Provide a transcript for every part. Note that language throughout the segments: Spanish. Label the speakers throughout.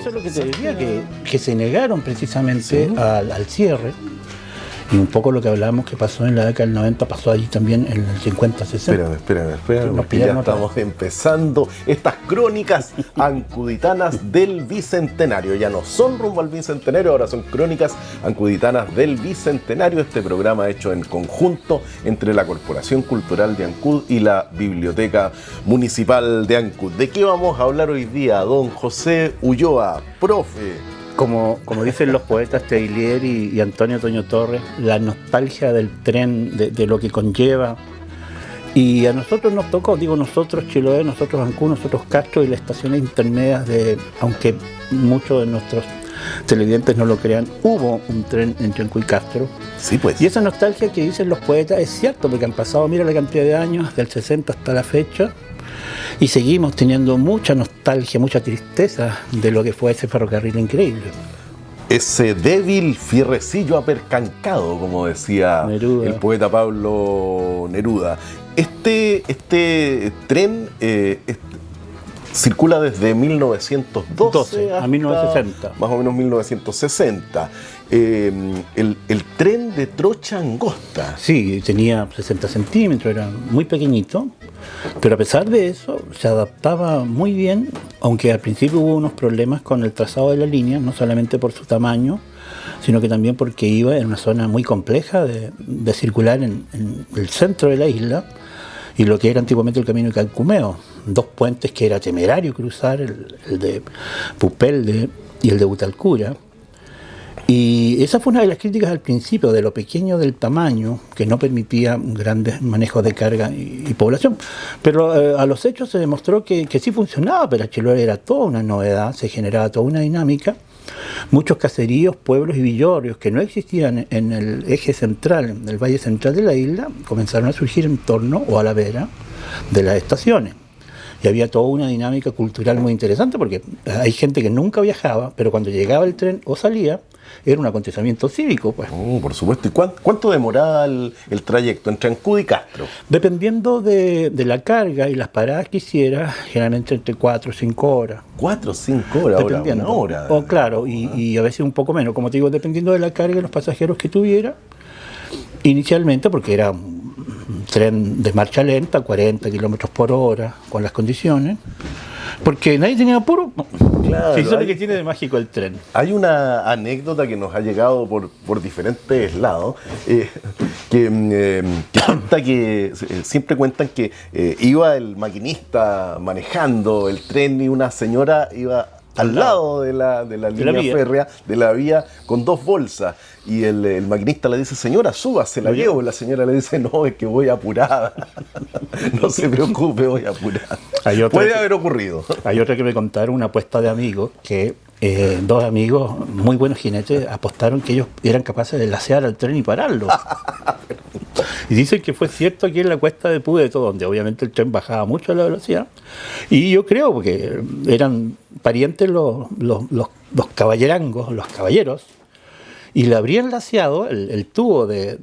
Speaker 1: eso es lo que te decía, que se negaron precisamente al cierre. Y un poco lo que hablábamos que pasó en la década del 90 pasó allí también en el 50-60.
Speaker 2: Espérame, porque ya estamos empezando estas crónicas ancuditanas del Bicentenario. Ya no son rumbo al Bicentenario, ahora son crónicas ancuditanas del Bicentenario, este programa hecho en conjunto entre la Corporación Cultural de Ancud y la Biblioteca Municipal de Ancud. ¿De qué vamos a hablar hoy día, don José Ulloa, profe?
Speaker 1: Como dicen los poetas Teillier y Antonio Toño Torres, la nostalgia del tren, de lo que conlleva. Y a nosotros nos tocó, digo nosotros Chiloé, nosotros Ancud, nosotros Castro y las estaciones intermedias aunque muchos de nuestros televidentes no lo crean, hubo un tren entre Ancud y Castro.
Speaker 2: Sí, pues.
Speaker 1: Y esa nostalgia que dicen los poetas es cierto, porque han pasado, mira la cantidad de años, del 60 hasta la fecha, y seguimos teniendo mucha nostalgia, mucha tristeza de lo que fue ese ferrocarril increíble.
Speaker 2: Ese débil fierrecillo apercancado, como decía Neruda. El poeta Pablo Neruda. Este tren circula desde 1912
Speaker 1: a 1960.
Speaker 2: Más o menos 1960. El tren de trocha angosta.
Speaker 1: Sí, tenía 60 centímetros, era muy pequeñito, pero a pesar de eso se adaptaba muy bien, aunque al principio hubo unos problemas con el trazado de la línea, no solamente por su tamaño, sino que también porque iba en una zona muy compleja de circular en el centro de la isla, y lo que era antiguamente el camino de Calcumeo, dos puentes que era temerario cruzar, el de Pupelde y el de Butalcura. Y esa fue una de las críticas al principio, de lo pequeño del tamaño, que no permitía grandes manejos de carga y población. Pero a los hechos se demostró que sí funcionaba, pero Chiloé era toda una novedad, se generaba toda una dinámica. Muchos caseríos, pueblos y villorrios que no existían en el eje central, en el valle central de la isla, comenzaron a surgir en torno o a la vera de las estaciones. Y había toda una dinámica cultural muy interesante, porque hay gente que nunca viajaba, pero cuando llegaba el tren o salía, era un acontecimiento cívico, pues.
Speaker 2: Por supuesto. ¿Y cuánto demoraba el trayecto entre Ancud y Castro?
Speaker 1: Dependiendo de la carga y las paradas que hiciera, generalmente entre 4 o 5 horas.
Speaker 2: 4 o 5 horas,
Speaker 1: dependiendo.
Speaker 2: Ahora una hora.
Speaker 1: O claro, y a veces un poco menos. Como te digo, dependiendo de la carga y los pasajeros que tuviera, inicialmente, porque era un tren de marcha lenta, 40 kilómetros por hora, con las condiciones, porque nadie tenía apuro.
Speaker 2: Claro,
Speaker 1: sí, eso es lo que tiene de mágico el tren.
Speaker 2: Hay una anécdota que nos ha llegado por diferentes lados, que siempre cuentan que iba el maquinista manejando el tren y una señora iba al lado de la línea férrea, de la vía, con 2 bolsas. Y el maquinista le dice, señora, súbase, la llevo. La señora le dice, no, es que voy apurada. No se preocupe, voy apurada. Puede haber ocurrido.
Speaker 1: Hay otra que me contaron, una apuesta de amigos, que 2 amigos, muy buenos jinetes, apostaron que ellos eran capaces de lacear al tren y pararlo. Y dicen que fue cierto aquí en la cuesta de Pudeto, donde obviamente el tren bajaba mucho a la velocidad. Y yo creo, porque eran parientes los caballerangos, los caballeros, y le habrían laceado el tubo de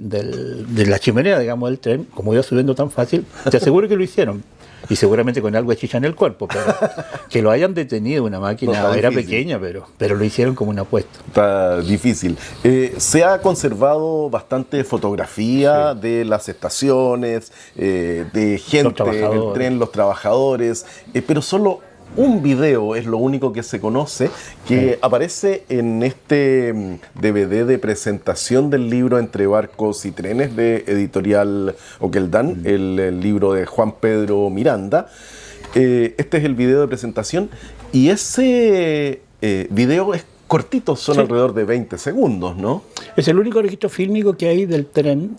Speaker 1: la chimenea, digamos, del tren, como iba subiendo tan fácil, te aseguro que lo hicieron. Y seguramente con algo de chicha en el cuerpo, pero que lo hayan detenido una máquina no, era difícil. Pequeña, pero lo hicieron como una apuesta.
Speaker 2: Está difícil. Se ha conservado bastante fotografía de las estaciones, de gente en el tren, los trabajadores, pero solo un video es lo único que se conoce, que aparece en este DVD de presentación del libro Entre Barcos y Trenes de Editorial Oqueldán, el libro de Juan Pedro Miranda. Este es el video de presentación y ese video es cortito, son alrededor de 20 segundos, ¿no?
Speaker 1: Es el único registro fílmico que hay del tren,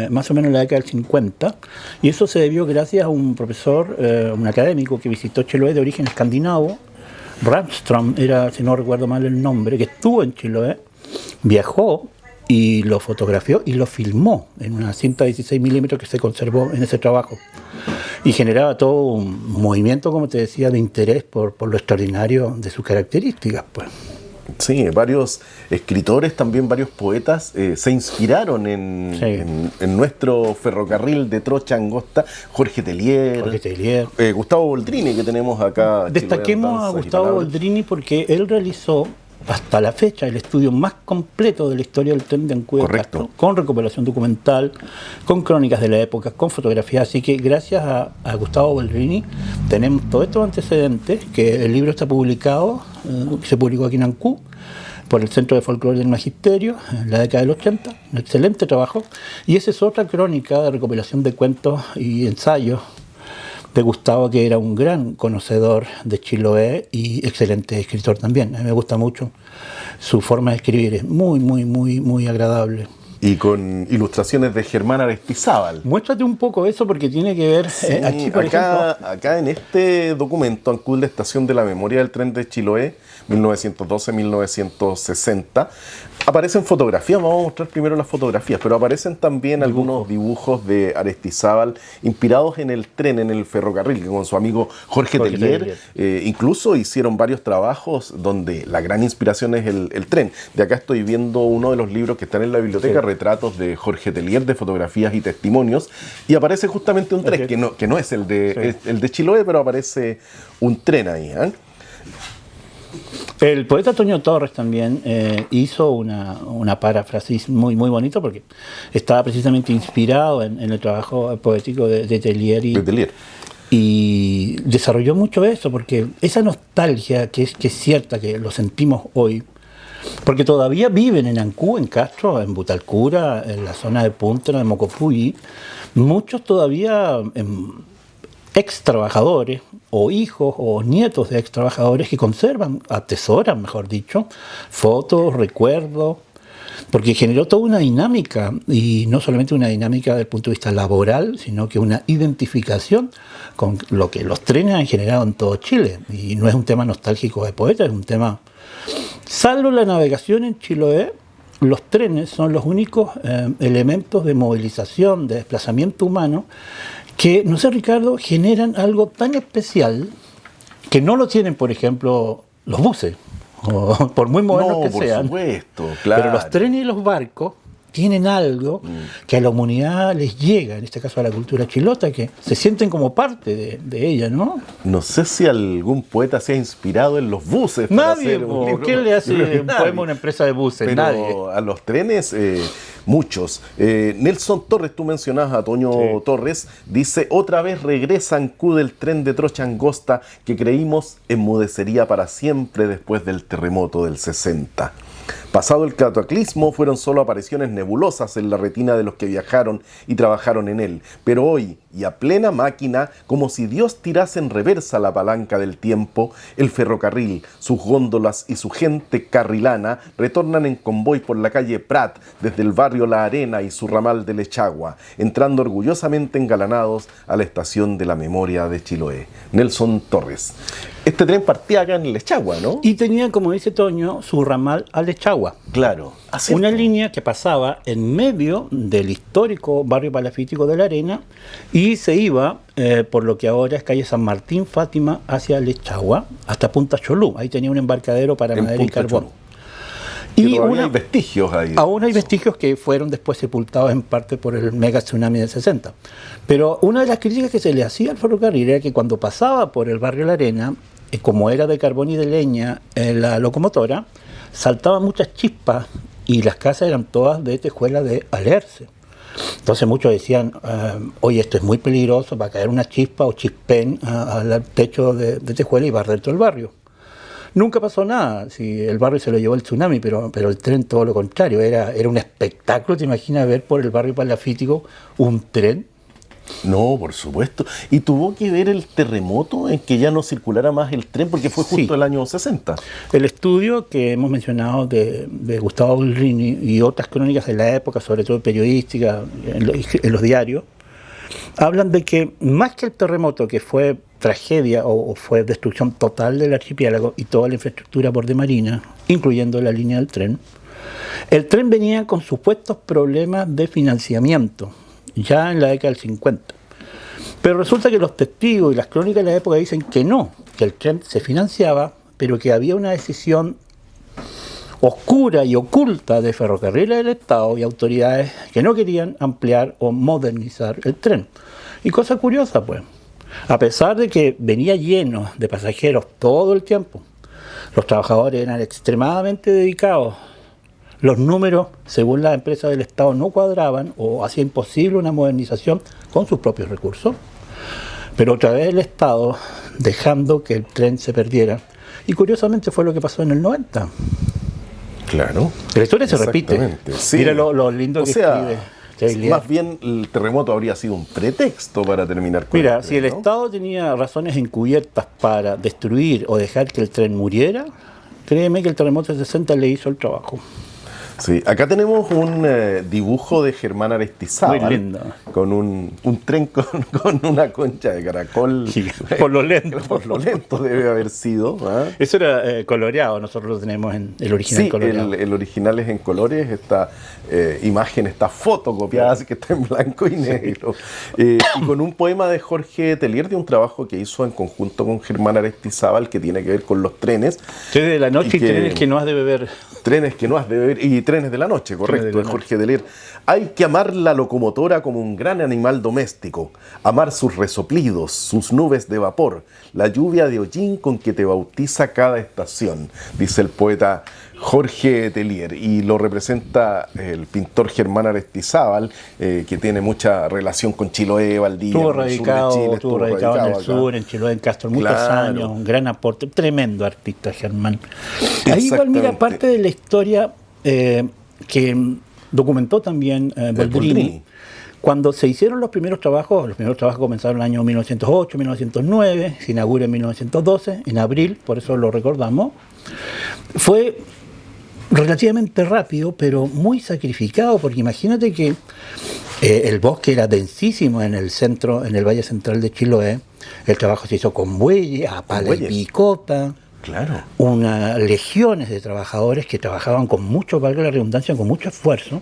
Speaker 1: más o menos en la década del 50, y eso se debió gracias a un profesor, un académico que visitó Chiloé de origen escandinavo, Ramström, era, si no recuerdo mal el nombre, que estuvo en Chiloé, viajó y lo fotografió y lo filmó en una cinta de 16 milímetros que se conservó en ese trabajo. Y generaba todo un movimiento, como te decía, de interés por lo extraordinario de sus características, pues.
Speaker 2: Sí, varios escritores, también varios poetas se inspiraron en nuestro ferrocarril de trocha angosta. Jorge Tellier, Gustavo Boldrini, que tenemos acá.
Speaker 1: Destaquemos a Gustavo Boldrini porque él realizó hasta la fecha el estudio más completo de la historia del tren de Ancud y Castro, con recuperación documental, con crónicas de la época, con fotografías. Así que gracias a Gustavo Boldrini tenemos todos estos antecedentes, que el libro está publicado, se publicó aquí en Ancud por el Centro de Folclore del Magisterio en la década del 80, un excelente trabajo, y esa es otra crónica de recopilación de cuentos y ensayos de Gustavo, que era un gran conocedor de Chiloé y excelente escritor también. A mí me gusta mucho su forma de escribir, es muy agradable.
Speaker 2: Y con ilustraciones de Germán Aristizábal.
Speaker 1: Muéstrate un poco eso porque tiene que ver...
Speaker 2: Sí, aquí, por ejemplo, acá en este documento, Ancud, la estación de la memoria del tren de Chiloé, 1912-1960, aparecen fotografías. Vamos a mostrar primero las fotografías, pero aparecen también algunos dibujos de Aristizábal inspirados en el tren, en el ferrocarril, que con su amigo Jorge Tellier incluso hicieron varios trabajos donde la gran inspiración es el tren. De acá estoy viendo uno de los libros que están en la biblioteca, retratos de Jorge Tellier, de fotografías y testimonios, y aparece justamente un tren, que no es el de Chiloé, pero aparece un tren ahí, ¿eh?
Speaker 1: El poeta Toño Torres también hizo una paráfrasis muy bonito porque estaba precisamente inspirado en el trabajo poético de Tellier y desarrolló mucho eso, porque esa nostalgia que es cierta, que lo sentimos hoy, porque todavía viven en Ancud, en Castro, en Butalcura, en la zona de Punta, de Mocopulli, muchos todavía ex trabajadores o hijos o nietos de ex trabajadores que conservan, atesoran, mejor dicho, fotos, recuerdos, porque generó toda una dinámica, y no solamente una dinámica desde el punto de vista laboral, sino que una identificación con lo que los trenes han generado en todo Chile. Y no es un tema nostálgico de poeta, es un tema... Salvo la navegación en Chiloé, los trenes son los únicos elementos de movilización, de desplazamiento humano, que, no sé, Ricardo, generan algo tan especial que no lo tienen, por ejemplo, los buses, por muy modernos que sean.
Speaker 2: Supuesto, claro.
Speaker 1: Pero los trenes y los barcos tienen algo que a la humanidad les llega, en este caso a la cultura chilota, que se sienten como parte de ella, ¿no?
Speaker 2: No sé si algún poeta se ha inspirado en los buses.
Speaker 1: Nadie, ¿quién le hace un poema a una empresa de buses?
Speaker 2: Pero
Speaker 1: nadie.
Speaker 2: A los trenes, muchos. Nelson Torres, tú mencionabas a Toño Torres, dice: otra vez regresa Ancud el tren de trocha angosta que creímos enmudecería para siempre después del terremoto del 60. Pasado el cataclismo, fueron solo apariciones nebulosas en la retina de los que viajaron y trabajaron en él. Pero hoy, y a plena máquina, como si Dios tirase en reversa la palanca del tiempo, el ferrocarril, sus góndolas y su gente carrilana retornan en convoy por la calle Prat, desde el barrio La Arena y su ramal de Lechagua, entrando orgullosamente engalanados a la estación de la memoria de Chiloé. Nelson Torres. Este tren partía acá en Lechagua, ¿no?
Speaker 1: Y tenía, como dice Toño, su ramal a Lechagua.
Speaker 2: Claro.
Speaker 1: Una línea que pasaba en medio del histórico barrio palafítico de La Arena y se iba por lo que ahora es calle San Martín, Fátima, hacia Lechagua, hasta Punta Cholú. Ahí tenía un embarcadero para madera y carbón.
Speaker 2: Y hay vestigios ahí.
Speaker 1: Aún hay vestigios que fueron después sepultados en parte por el mega tsunami del 60. Pero una de las críticas que se le hacía al ferrocarril era que cuando pasaba por el barrio La Arena, como era de carbón y de leña la locomotora, saltaban muchas chispas y las casas eran todas de tejuela de alerce. Entonces muchos decían, oye, esto es muy peligroso, va a caer una chispa o chispén al techo de tejuela y va dentro del barrio. Nunca pasó nada, si el barrio se lo llevó el tsunami, pero el tren todo lo contrario, era un espectáculo. ¿Te imaginas ver por el barrio palafítico un tren?
Speaker 2: No, por supuesto. Y tuvo que ver el terremoto en que ya no circulara más el tren, porque fue justo el año 60.
Speaker 1: El estudio que hemos mencionado de Gustavo Boldrini y otras crónicas de la época, sobre todo periodística, en los diarios, hablan de que más que el terremoto, que fue tragedia o fue destrucción total del archipiélago y toda la infraestructura bordemarina, incluyendo la línea del tren, el tren venía con supuestos problemas de financiamiento, ya en la década del 50. Pero resulta que los testigos y las crónicas de la época dicen que no, que el tren se financiaba, pero que había una decisión oscura y oculta de Ferrocarriles del Estado y autoridades que no querían ampliar o modernizar el tren. Y cosa curiosa, pues, a pesar de que venía lleno de pasajeros todo el tiempo, los trabajadores eran extremadamente dedicados, los números, según las empresas del Estado, no cuadraban o hacía imposible una modernización con sus propios recursos. Pero otra vez el Estado dejando que el tren se perdiera. Y curiosamente fue lo que pasó en el 90.
Speaker 2: Claro.
Speaker 1: La historia se repite.
Speaker 2: Sí.
Speaker 1: Mira lo lindo que escribe.
Speaker 2: Más bien el terremoto habría sido un pretexto para terminar con
Speaker 1: Mira,
Speaker 2: el tren,
Speaker 1: si el
Speaker 2: ¿no?
Speaker 1: Estado tenía razones encubiertas para destruir o dejar que el tren muriera, créeme que el terremoto de 60 le hizo el trabajo.
Speaker 2: Sí, acá tenemos un dibujo de Germán Aristizábal.
Speaker 1: Muy lindo.
Speaker 2: Con un tren con una concha de caracol.
Speaker 1: Sí, por lo lento.
Speaker 2: Por lo lento debe haber sido. ¿Eh?
Speaker 1: Eso era coloreado, nosotros lo tenemos en el original,
Speaker 2: sí,
Speaker 1: coloreado.
Speaker 2: el original es en colores, esta imagen está fotocopiada, así que está en blanco y negro. Y con un poema de Jorge Telier, de un trabajo que hizo en conjunto con Germán Aristizábal, que tiene que ver con los trenes.
Speaker 1: Trenes de la noche y trenes que no has de beber.
Speaker 2: Trenes que no has de beber y trenes de la noche, correcto, de Jorge Telier. Hay que amar la locomotora como un gran animal doméstico, amar sus resoplidos, sus nubes de vapor, la lluvia de hollín con que te bautiza cada estación, dice el poeta Jorge Telier, y lo representa el pintor Germán Aristizábal, que tiene mucha relación con Chiloé, Valdivia,
Speaker 1: Estuvo
Speaker 2: con el sur de Chile,
Speaker 1: estuvo radicado en el
Speaker 2: acá.
Speaker 1: sur, en Chiloé, en Castro, muchos años, un gran aporte, tremendo artista Germán. Ahí igual, mira, parte de la historia que documentó también Boldrini. Cuando se hicieron los primeros trabajos comenzaron en el año 1908, 1909, se inaugura en 1912, en abril, por eso lo recordamos. Fue relativamente rápido, pero muy sacrificado, porque imagínate que el bosque era densísimo en el centro, en el valle central de Chiloé. El trabajo se hizo con bueyes, a pala y picota.
Speaker 2: Claro.
Speaker 1: Unas legiones de trabajadores que trabajaban con mucho, valga la redundancia, con mucho esfuerzo,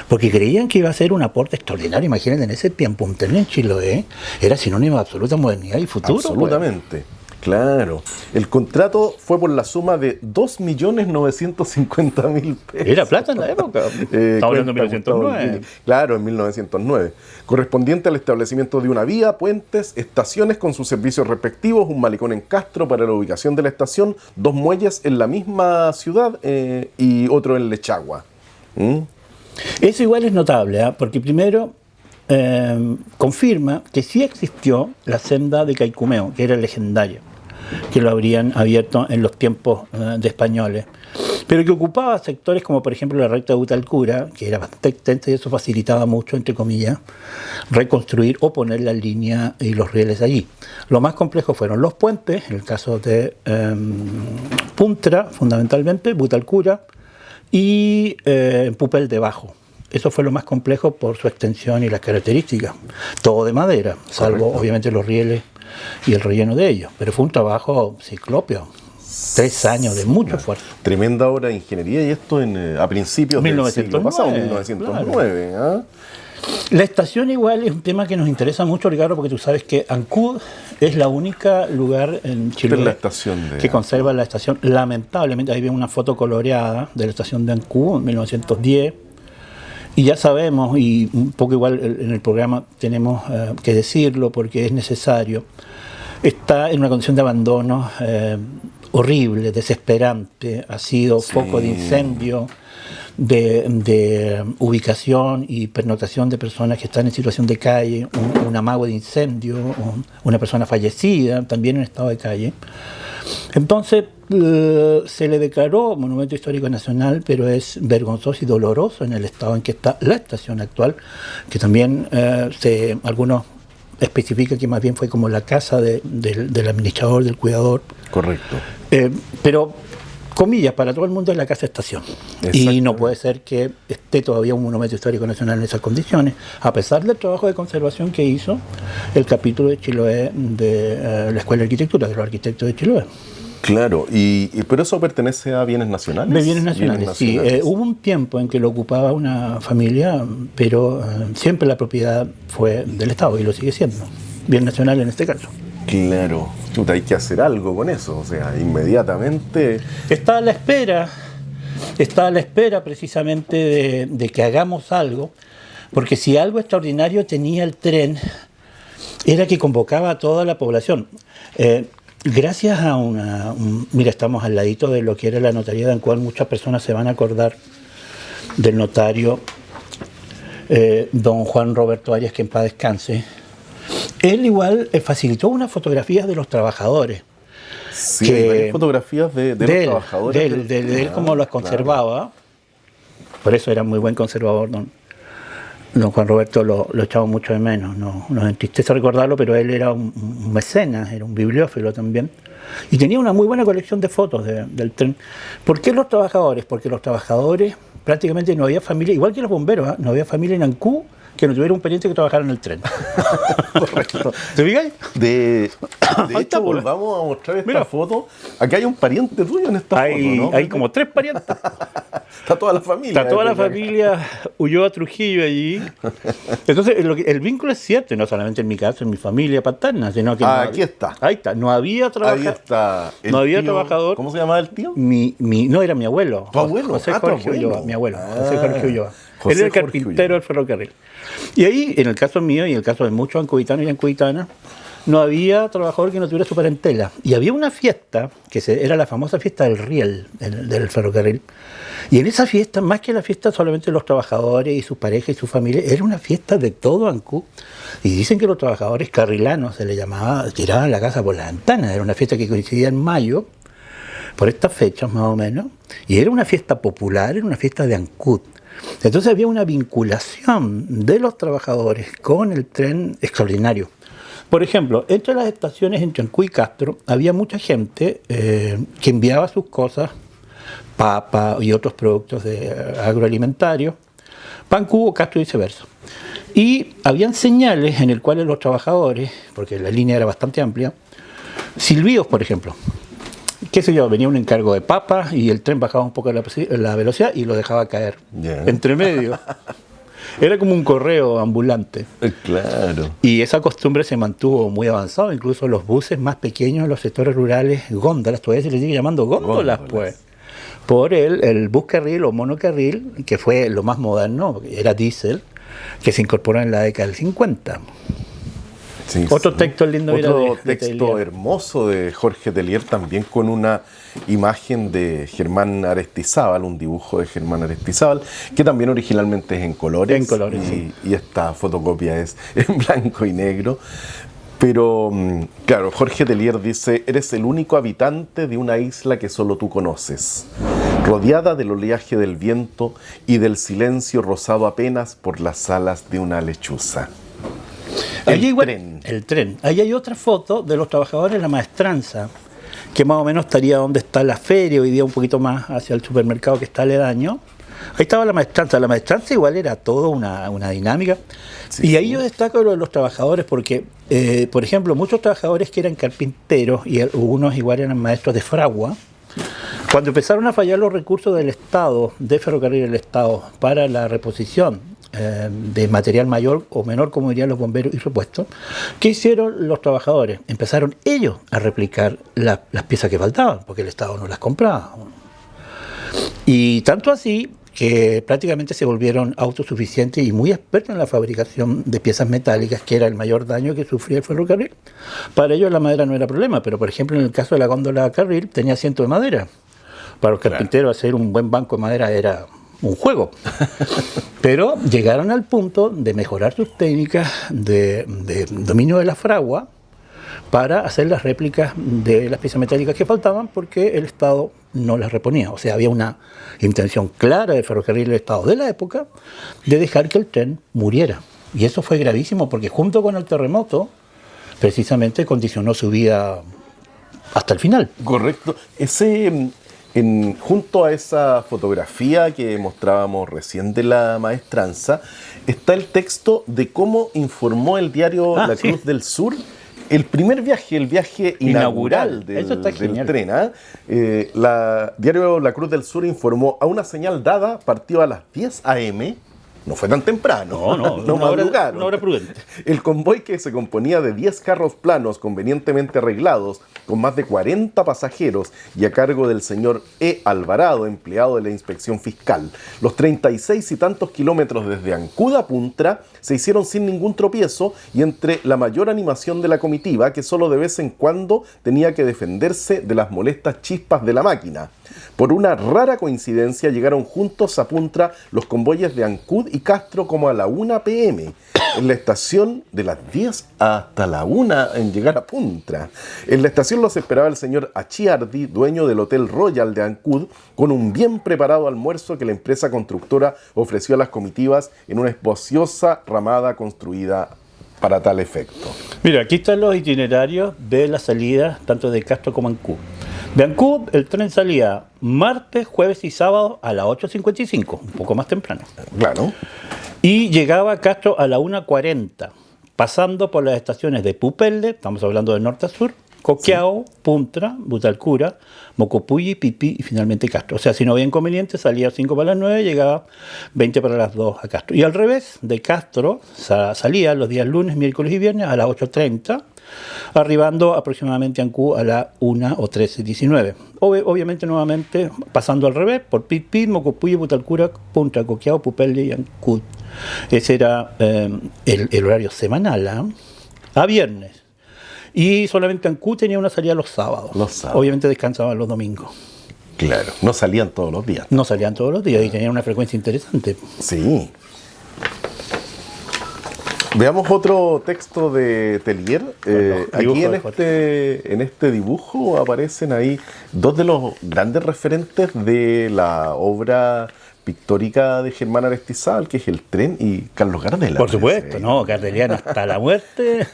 Speaker 1: porque creían que iba a ser un aporte extraordinario. Imagínense, en ese tiempo un tren en Chiloé era sinónimo de absoluta modernidad y futuro.
Speaker 2: Absolutamente. Pues. Claro. El contrato fue por la suma de 2.950.000 pesos.
Speaker 1: Era plata en la época. Estamos hablando de 1909.
Speaker 2: Claro, en 1909. Correspondiente al establecimiento de una vía, puentes, estaciones con sus servicios respectivos, un malecón en Castro para la ubicación de la estación, 2 muelles en la misma ciudad y otro en Lechagua.
Speaker 1: Eso igual es notable, porque primero confirma que sí existió la senda de Caicumeo, que era legendaria, que lo habrían abierto en los tiempos de españoles, pero que ocupaba sectores como por ejemplo la recta de Butalcura, que era bastante extensa y eso facilitaba mucho, entre comillas, reconstruir o poner la línea y los rieles allí. Lo más complejo fueron los puentes, en el caso de Puntra, fundamentalmente, Butalcura, y Pupel de Bajo. Eso fue lo más complejo por su extensión y las características. Todo de madera, salvo obviamente los rieles y el relleno de ellos. Pero fue un trabajo ciclópeo. 3 años de mucho esfuerzo.
Speaker 2: Tremenda obra de ingeniería, y esto a principios del siglo pasado, 1909.
Speaker 1: Claro. ¿Eh? La estación igual es un tema que nos interesa mucho, Ricardo, porque tú sabes que Ancud es la única lugar en Chile que conserva la estación. Lamentablemente, ahí vemos una foto coloreada de la estación de Ancud en 1910. Y ya sabemos, y un poco igual en el programa tenemos que decirlo porque es necesario, está en una condición de abandono horrible, desesperante, ha sido foco de incendio, de ubicación y pernoctación de personas que están en situación de calle, un amago de incendio, una persona fallecida también en estado de calle. Entonces se le declaró Monumento Histórico Nacional, pero es vergonzoso y doloroso en el estado en que está la estación actual, que también algunos especifican que más bien fue como la casa del administrador, del cuidador.
Speaker 2: Correcto.
Speaker 1: Pero, comillas, para todo el mundo es la casa estación. Y no puede ser que esté todavía un Monumento Histórico Nacional en esas condiciones, a pesar del trabajo de conservación que hizo el capítulo de Chiloé de la Escuela de Arquitectura, de los arquitectos de Chiloé.
Speaker 2: Claro, pero eso pertenece a bienes nacionales.
Speaker 1: De bienes nacionales, sí. Hubo un tiempo en que lo ocupaba una familia, pero siempre la propiedad fue del Estado y lo sigue siendo. Bien nacional en este caso.
Speaker 2: Claro, hay que hacer algo con eso, o sea, inmediatamente.
Speaker 1: Está a la espera está a la espera precisamente de que hagamos algo, porque si algo extraordinario tenía el tren, era que convocaba a toda la población. Gracias a mira, estamos al ladito de lo que era la notaría de Ancud, muchas personas se van a acordar del notario don Juan Roberto Arias, que en paz descanse. Él igual facilitó unas fotografías de los trabajadores.
Speaker 2: Sí, hay fotografías de los trabajadores.
Speaker 1: De él como las conservaba. Claro. Por eso era muy buen conservador, don Juan Roberto, lo echamos mucho de menos. Nos entristece recordarlo, pero él era un mecenas, era un bibliófilo también. Y tenía una muy buena colección de fotos del tren. ¿Por qué los trabajadores? Porque los trabajadores prácticamente no había familia, igual que los bomberos, ¿eh? No había familia en Ancud que no tuviera un pariente que trabajara en el tren.
Speaker 2: Correcto.
Speaker 1: ¿Te fijáis?
Speaker 2: De hecho, volvamos a mostrar esta foto. Aquí hay un pariente tuyo en esta foto, ¿no?
Speaker 1: Hay como 3 parientes.
Speaker 2: Está toda la familia.
Speaker 1: Está toda la familia Ulloa Trujillo allí. Entonces, el vínculo es cierto, y no solamente en mi caso, en mi familia paterna, sino que...
Speaker 2: aquí está.
Speaker 1: Ahí está. No había trabajador.
Speaker 2: Ahí está.
Speaker 1: No había trabajador.
Speaker 2: ¿Cómo se llamaba el tío?
Speaker 1: No, era mi abuelo.
Speaker 2: ¿Tu abuelo?
Speaker 1: José Jorge Ulloa, mi abuelo. José Jorge Ulloa.
Speaker 2: José
Speaker 1: Él era el
Speaker 2: Jorge
Speaker 1: carpintero del ferrocarril. Y ahí, en el caso mío y en el caso de muchos ancuditanos y ancuditanas, no había trabajador que no tuviera su parentela. Y había una fiesta, era la famosa fiesta del riel, del ferrocarril. Y en esa fiesta, más que la fiesta solamente de los trabajadores y sus parejas y sus familias, era una fiesta de todo Ancud. Y dicen que los trabajadores carrilanos, se les llamaba, tiraban la casa por la ventana. Era una fiesta que coincidía en mayo, por estas fechas más o menos. Y era una fiesta popular, era una fiesta de Ancud. Entonces había una vinculación de los trabajadores con el tren extraordinario. Por ejemplo, entre las estaciones entre Ancud y Castro había mucha gente que enviaba sus cosas, papa y otros productos agroalimentarios, para Ancud o Castro y viceversa. Y habían señales en las cuales los trabajadores, porque la línea era bastante amplia, silbidos, por ejemplo. Qué sé yo, venía un encargo de papas y el tren bajaba un poco la velocidad y lo dejaba caer. Entre medio. Era como un correo ambulante.
Speaker 2: Claro.
Speaker 1: Y esa costumbre se mantuvo muy avanzada. Incluso los buses más pequeños en los sectores rurales, góndolas, todavía se les sigue llamando góndolas, pues. Por el bus carril o monocarril, que fue lo más moderno, era diésel, que se incorporó en la década del 50.
Speaker 2: Sí,
Speaker 1: otro texto lindo.
Speaker 2: Otro texto hermoso de Jorge Tellier, también con una imagen de Germán Aristizábal, un dibujo de Germán Aristizábal, que también originalmente es en colores.
Speaker 1: En colores, sí.
Speaker 2: Y esta fotocopia es en blanco y negro. Pero, claro, Jorge Tellier dice: eres el único habitante de una isla que solo tú conoces, rodeada del oleaje del viento y del silencio rozado apenas por las alas de una lechuza.
Speaker 1: El tren. Ahí hay otra foto de los trabajadores de la maestranza, que más o menos estaría donde está la feria, hoy día un poquito más hacia el supermercado que está aledaño. Ahí estaba la maestranza. La maestranza igual era toda una dinámica. Sí, y ahí yo destaco lo de los trabajadores porque, por ejemplo, muchos trabajadores que eran carpinteros y algunos igual eran maestros de fragua, cuando empezaron a fallar los recursos del Estado, de Ferrocarril del Estado, para la reposición de material mayor o menor, como dirían los bomberos y repuestos, ¿qué hicieron los trabajadores? Empezaron ellos a replicar las piezas que faltaban, porque el Estado no las compraba. Y tanto así que prácticamente se volvieron autosuficientes y muy expertos en la fabricación de piezas metálicas, que era el mayor daño que sufría el ferrocarril. Para ellos la madera no era problema, pero por ejemplo en el caso de la góndola carril tenía asiento de madera. Para los carpinteros hacer un buen banco de madera era un juego. Pero llegaron al punto de mejorar sus técnicas de dominio de la fragua para hacer las réplicas de las piezas metálicas que faltaban, porque el Estado no las reponía. O sea, había una intención clara del ferrocarril del Estado de la época de dejar que el tren muriera. Y eso fue gravísimo porque junto con el terremoto precisamente condicionó su vida hasta el final.
Speaker 2: Correcto. Junto a esa fotografía que mostrábamos recién de la maestranza, está el texto de cómo informó el diario La Cruz del Sur el primer viaje, el viaje inaugural del tren. Diario La Cruz del Sur informó: a una señal dada, partió a las 10 a.m., no fue tan temprano.
Speaker 1: No madrugaron. Una hora prudente.
Speaker 2: El convoy, que se componía de 10 carros planos convenientemente arreglados, con más de 40 pasajeros y a cargo del señor E. Alvarado, empleado de la inspección fiscal. Los 36 y tantos kilómetros desde Ancud a Puntra se hicieron sin ningún tropiezo y entre la mayor animación de la comitiva, que solo de vez en cuando tenía que defenderse de las molestas chispas de la máquina. Por una rara coincidencia llegaron juntos a Puntra los convoyes de Ancud y Castro como a la 1 p.m. En la estación, de las 10 hasta la 1 en llegar a Puntra. En la estación los esperaba el señor Achiardi, dueño del Hotel Royal de Ancud, con un bien preparado almuerzo que la empresa constructora ofreció a las comitivas en una espaciosa ramada construida para tal efecto.
Speaker 1: Mira, aquí están los itinerarios de la salida tanto de Castro como Ancud. De Ancud el tren salía martes, jueves y sábado a las 8:55, un poco más temprano.
Speaker 2: Claro.
Speaker 1: Y llegaba a Castro a la 1:40, pasando por las estaciones de Pupelde, estamos hablando de norte a sur, Coqueao, sí, Puntra, Butalcura, Mocopuyi, Pipí y finalmente Castro. O sea, si no había inconveniente, salía a 5 para las 9, llegaba 20 para las 2 a Castro. Y al revés, de Castro salía los días lunes, miércoles y viernes a las 8:30, arribando aproximadamente a Ancud a la 1 o 13:19. Obviamente, nuevamente, pasando al revés, por Pipí, Mocopuyi, Butalcura, Puntra, Coqueao, Pupelde y Ancud. Ese era el horario semanal, a viernes. Y solamente Ancud tenía una salida los sábados. Obviamente descansaban los domingos.
Speaker 2: Claro, no salían todos los días.
Speaker 1: No salían todos los días y tenían una frecuencia interesante.
Speaker 2: Sí. Veamos otro texto de Tellier. Aquí en este dibujo aparecen ahí dos de los grandes referentes de la obra pictórica de Germán Aristizábal, que es El Tren, y Carlos Gardel.
Speaker 1: Por supuesto, no, gardeliano hasta la muerte.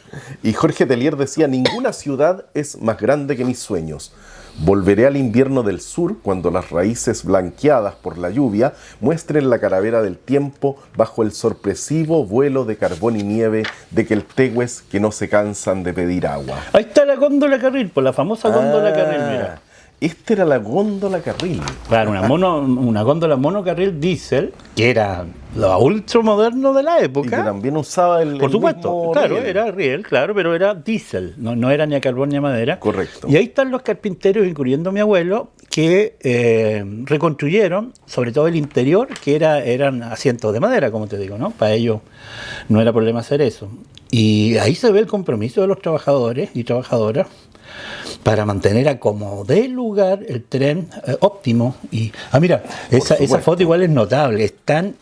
Speaker 2: Y Jorge Tellier decía: ninguna ciudad es más grande que mis sueños. Volveré al invierno del sur cuando las raíces blanqueadas por la lluvia muestren la calavera del tiempo bajo el sorpresivo vuelo de carbón y nieve de queltehues que no se cansan de pedir agua.
Speaker 1: Ahí está la góndola Carril, por la famosa góndola Carril, mira.
Speaker 2: Esta era la góndola Carril.
Speaker 1: Claro, una góndola monocarril diésel, que era lo ultramoderno de la época.
Speaker 2: Y que también usaba
Speaker 1: por supuesto, claro, riel. Era riel, claro, pero era diésel, no era ni a carbón ni a madera.
Speaker 2: Correcto.
Speaker 1: Y ahí están los carpinteros, incluyendo a mi abuelo, que reconstruyeron, sobre todo el interior, que eran asientos de madera, como te digo, ¿no? Para ellos no era problema hacer eso. Y ahí se ve el compromiso de los trabajadores y trabajadoras para mantener a como dé lugar el tren óptimo. Y mira, esa foto igual es notable, están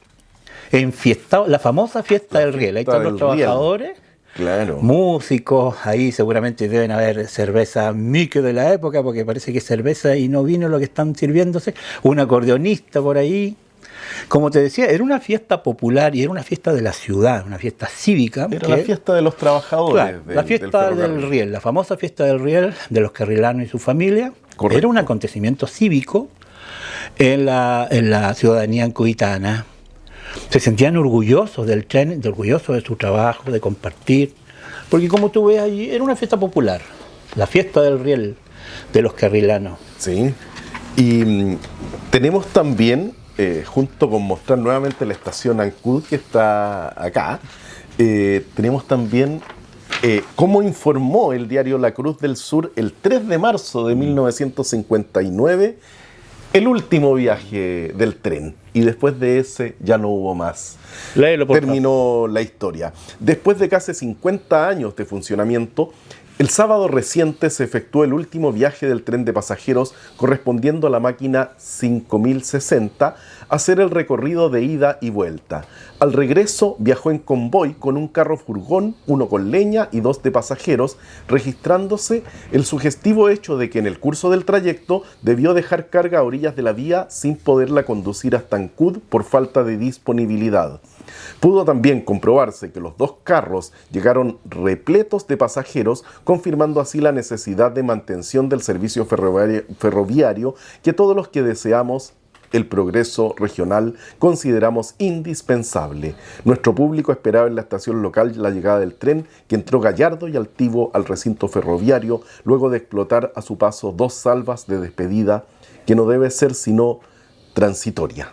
Speaker 1: enfiestados, la famosa fiesta del riel, ahí están los trabajadores,
Speaker 2: claro,
Speaker 1: músicos, ahí seguramente deben haber cerveza Mique de la época, porque parece que es cerveza y no vino lo que están sirviéndose, un acordeonista por ahí. Como te decía, era una fiesta popular y era una fiesta de la ciudad, una fiesta cívica.
Speaker 2: Era la fiesta de los trabajadores.
Speaker 1: Claro, la fiesta del riel, la famosa fiesta del riel de los carrilanos y su familia. Correcto. Era un acontecimiento cívico en la ciudadanía ancuditana. Se sentían orgullosos del tren, orgullosos de su trabajo, de compartir. Porque como tú ves allí, era una fiesta popular, la fiesta del riel de los carrilanos.
Speaker 2: Sí, y tenemos también... junto con mostrar nuevamente la estación Ancud que está acá, tenemos también cómo informó el diario La Cruz del Sur el 3 de marzo de 1959 el último viaje del tren. Y después de ese ya no hubo más.
Speaker 1: Léelo, por
Speaker 2: Terminó la historia. Después de casi 50 años de funcionamiento, el sábado reciente se efectuó el último viaje del tren de pasajeros correspondiendo a la máquina 5060 a hacer el recorrido de ida y vuelta. Al regreso viajó en convoy con un carro furgón, uno con leña y 2 de pasajeros, registrándose el sugestivo hecho de que en el curso del trayecto debió dejar carga a orillas de la vía sin poderla conducir hasta Ancud por falta de disponibilidad. Pudo también comprobarse que los 2 carros llegaron repletos de pasajeros, confirmando así la necesidad de mantención del servicio ferroviario que todos los que deseamos el progreso regional consideramos indispensable. Nuestro público esperaba en la estación local la llegada del tren, que entró gallardo y altivo al recinto ferroviario, luego de explotar a su paso 2 salvas de despedida, que no debe ser sino transitoria.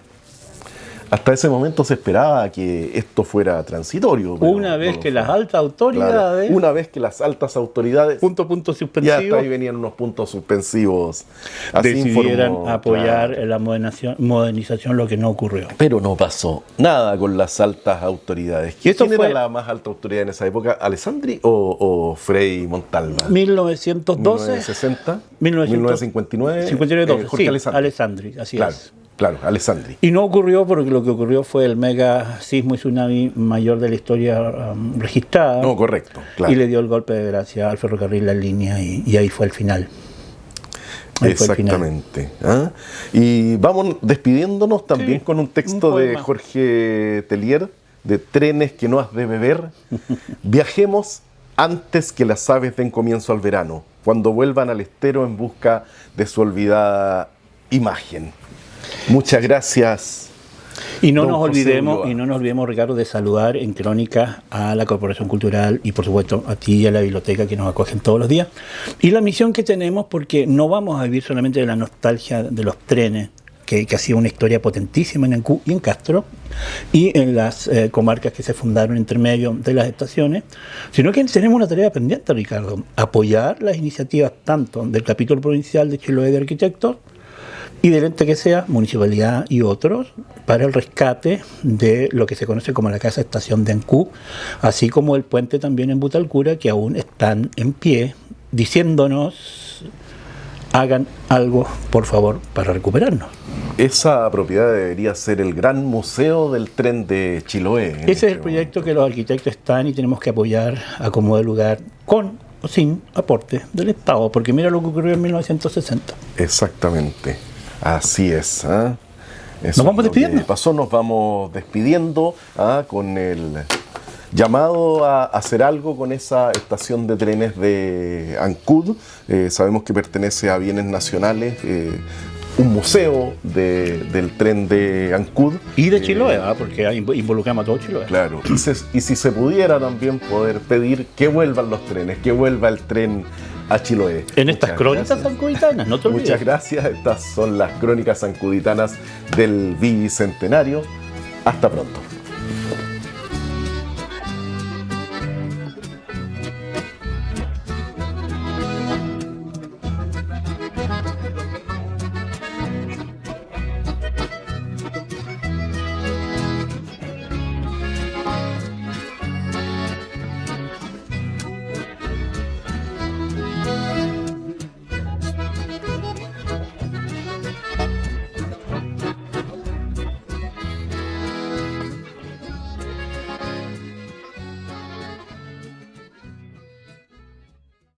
Speaker 2: Hasta ese momento se esperaba que esto fuera transitorio.
Speaker 1: Una vez que las altas autoridades...
Speaker 2: Claro, una vez que las altas autoridades...
Speaker 1: Punto suspensivos.
Speaker 2: Y hasta ahí venían unos puntos suspensivos.
Speaker 1: Así decidieran apoyar la modernización, lo que no ocurrió.
Speaker 2: Pero no pasó nada con las altas autoridades. ¿Quién era la más alta autoridad en esa época? ¿Alessandri o Frei Montalva?
Speaker 1: 1912.
Speaker 2: 1960. 1959.
Speaker 1: 59,
Speaker 2: Jorge
Speaker 1: Alessandri, así es.
Speaker 2: Claro, Alessandri.
Speaker 1: Y no ocurrió porque lo que ocurrió fue el mega sismo y tsunami mayor de la historia registrada.
Speaker 2: No, correcto, claro.
Speaker 1: Y le dio el golpe de gracia al ferrocarril La Línea y ahí fue el final.
Speaker 2: Exactamente. ¿Ah? Y vamos despidiéndonos también con un texto de Jorge Tellier, de Trenes que no has de beber. Viajemos antes que las aves den comienzo al verano, cuando vuelvan al estero en busca de su olvidada imagen. Muchas gracias.
Speaker 1: Y no nos olvidemos, Ricardo, de saludar en Crónica a la Corporación Cultural y, por supuesto, a ti y a la biblioteca que nos acogen todos los días. Y la misión que tenemos, porque no vamos a vivir solamente de la nostalgia de los trenes, que ha sido una historia potentísima en Ancud y en Castro, y en las comarcas que se fundaron entre medio de las estaciones, sino que tenemos una tarea pendiente, Ricardo: apoyar las iniciativas tanto del capítulo provincial de Chiloé de Arquitectos y del ente que sea, municipalidad y otros, para el rescate de lo que se conoce como la Casa Estación de Ancud, así como el puente también en Butalcura, que aún están en pie, diciéndonos: hagan algo, por favor, para recuperarnos.
Speaker 2: Esa propiedad debería ser el gran museo del tren de Chiloé.
Speaker 1: Ese es el proyecto que los arquitectos están y tenemos que apoyar a como de lugar, con o sin aporte del Estado, porque mira lo que ocurrió en 1960.
Speaker 2: Exactamente. Así es. ¿Eh?
Speaker 1: Nos vamos despidiendo.
Speaker 2: Nos vamos despidiendo con el llamado a hacer algo con esa estación de trenes de Ancud. Sabemos que pertenece a bienes nacionales, un museo del tren de Ancud.
Speaker 1: Y de Chiloé, porque involucramos a todo Chiloé.
Speaker 2: Claro. Y si se pudiera también poder pedir que vuelvan los trenes, que vuelva el tren a Chiloé.
Speaker 1: En estas crónicas sancuditanas, no te olvides.
Speaker 2: Muchas gracias. Estas son las crónicas sancuditanas del Bicentenario. Hasta pronto.